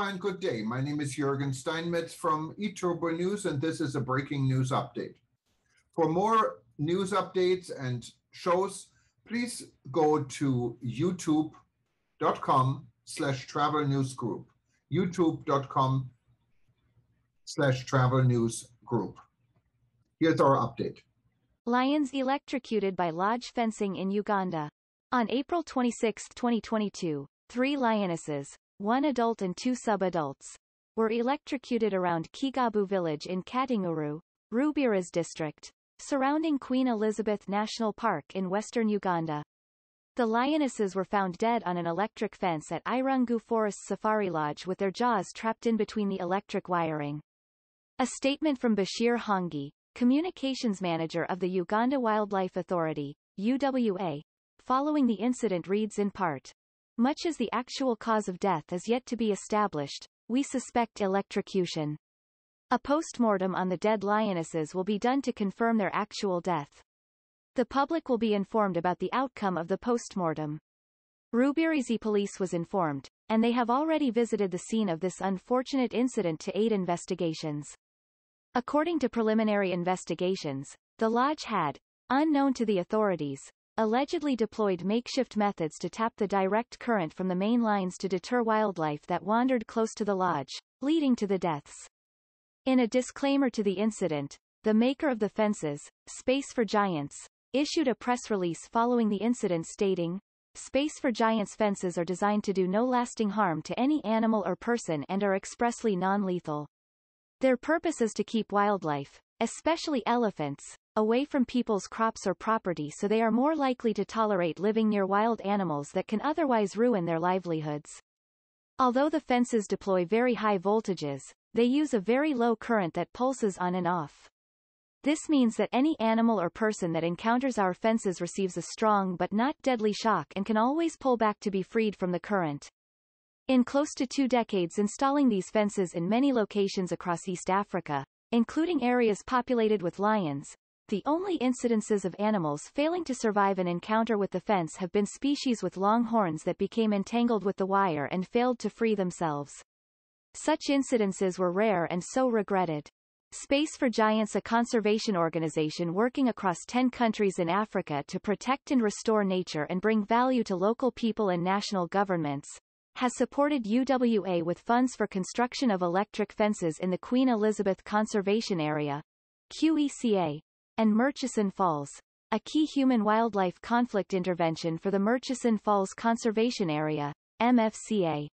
and good day. My name is Jürgen Steinmetz from eTurboNews, and this is a breaking news update. For more news updates and shows, please go to youtube.com/travel news group. youtube.com/travel news group. Here's our update. Lions electrocuted by lodge fencing in Uganda. On April 26, 2022, 3 lionesses, 1 adult and 2 sub-adults, were electrocuted around Kigabu village in Katinguru, Rubirizi district, surrounding Queen Elizabeth National Park in western Uganda. The lionesses were found dead on an electric fence at Irungu Forest Safari Lodge with their jaws trapped in between the electric wiring. A statement from Bashir Hongi, communications manager of the Uganda Wildlife Authority, UWA, following the incident reads in part, "Much as the actual cause of death is yet to be established, we suspect electrocution. A post-mortem on the dead lionesses will be done to confirm their actual death. The public will be informed about the outcome of the post-mortem." Rubirizi police was informed, and they have already visited the scene of this unfortunate incident to aid investigations. According to preliminary investigations, the lodge had, unknown to the authorities, allegedly deployed makeshift methods to tap the direct current from the main lines to deter wildlife that wandered close to the lodge, leading to the deaths. In a disclaimer to the incident, the maker of the fences, Space for Giants, issued a press release following the incident stating, "Space for Giants fences are designed to do no lasting harm to any animal or person and are expressly non-lethal. Their purpose is to keep wildlife, especially elephants, away from people's crops or property so they are more likely to tolerate living near wild animals that can otherwise ruin their livelihoods. Although the fences deploy very high voltages, they use a very low current that pulses on and off. This means that any animal or person that encounters our fences receives a strong but not deadly shock and can always pull back to be freed from the current." In close to 2 decades installing these fences in many locations across East Africa, including areas populated with lions, the only incidences of animals failing to survive an encounter with the fence have been species with long horns that became entangled with the wire and failed to free themselves. Such incidences were rare and so regretted. Space for Giants, a conservation organization working across 10 countries in Africa to protect and restore nature and bring value to local people and national governments, has supported UWA with funds for construction of electric fences in the Queen Elizabeth Conservation Area, QECA, and Murchison Falls, a key human-wildlife conflict intervention for the Murchison Falls Conservation Area, MFCA.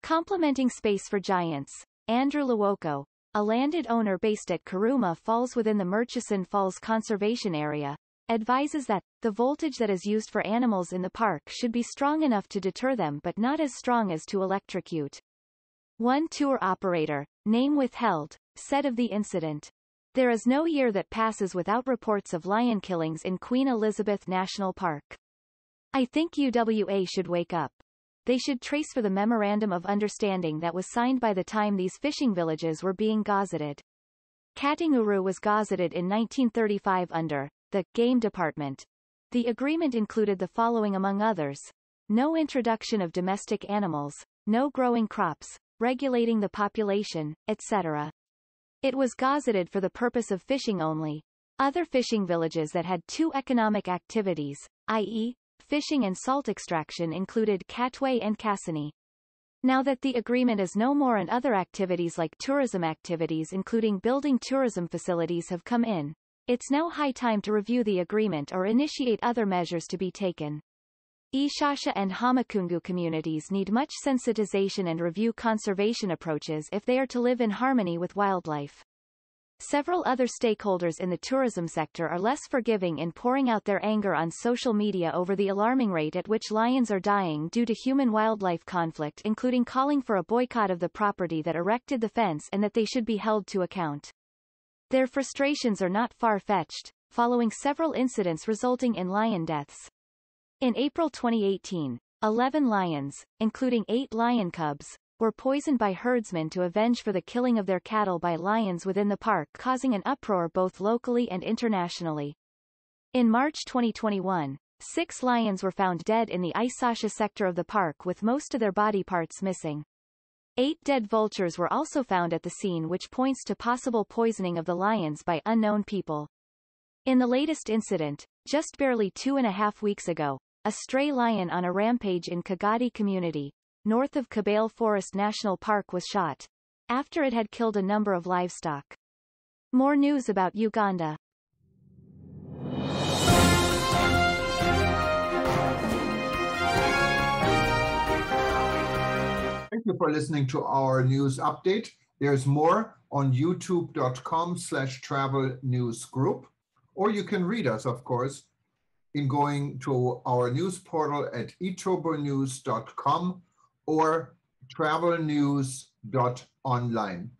Complementing Space for Giants, Andrew Lewoko, a landed owner based at Karuma Falls within the Murchison Falls Conservation Area, advises that the voltage that is used for animals in the park should be strong enough to deter them but not as strong as to electrocute. One tour operator, name withheld, said of the incident, "There is no year that passes without reports of lion killings in Queen Elizabeth National Park. I think UWA should wake up. They should trace for the Memorandum of Understanding that was signed by the time these fishing villages were being gazetted." Katinguru was gazetted in 1935 under the Game Department. The agreement included the following among others: no introduction of domestic animals, no growing crops, regulating the population, etc. It was gazetted for the purpose of fishing only. Other fishing villages that had 2 economic activities, i.e., fishing and salt extraction, included Katwe and Kassani. Now that the agreement is no more and other activities like tourism activities including building tourism facilities have come in, it's now high time to review the agreement or initiate other measures to be taken. Ishasha and Hamakungu communities need much sensitization and review conservation approaches if they are to live in harmony with wildlife. Several other stakeholders in the tourism sector are less forgiving in pouring out their anger on social media over the alarming rate at which lions are dying due to human-wildlife conflict, including calling for a boycott of the property that erected the fence and that they should be held to account. Their frustrations are not far-fetched, following several incidents resulting in lion deaths. In April 2018, 11 lions, including 8 lion cubs, were poisoned by herdsmen to avenge for the killing of their cattle by lions within the park, causing an uproar both locally and internationally. In March 2021, 6 lions were found dead in the Isasha sector of the park with most of their body parts missing. 8 dead vultures were also found at the scene, which points to possible poisoning of the lions by unknown people. In the latest incident, just barely 2.5 weeks ago, a stray lion on a rampage in Kagadi community, north of Kabale Forest National Park, was shot, after it had killed a number of livestock. More news about Uganda. Thank you for listening to our news update. There's more on youtube.com/travel news group, or you can read us, of course, in going to our news portal at eTurboNews.com or travelnews.online.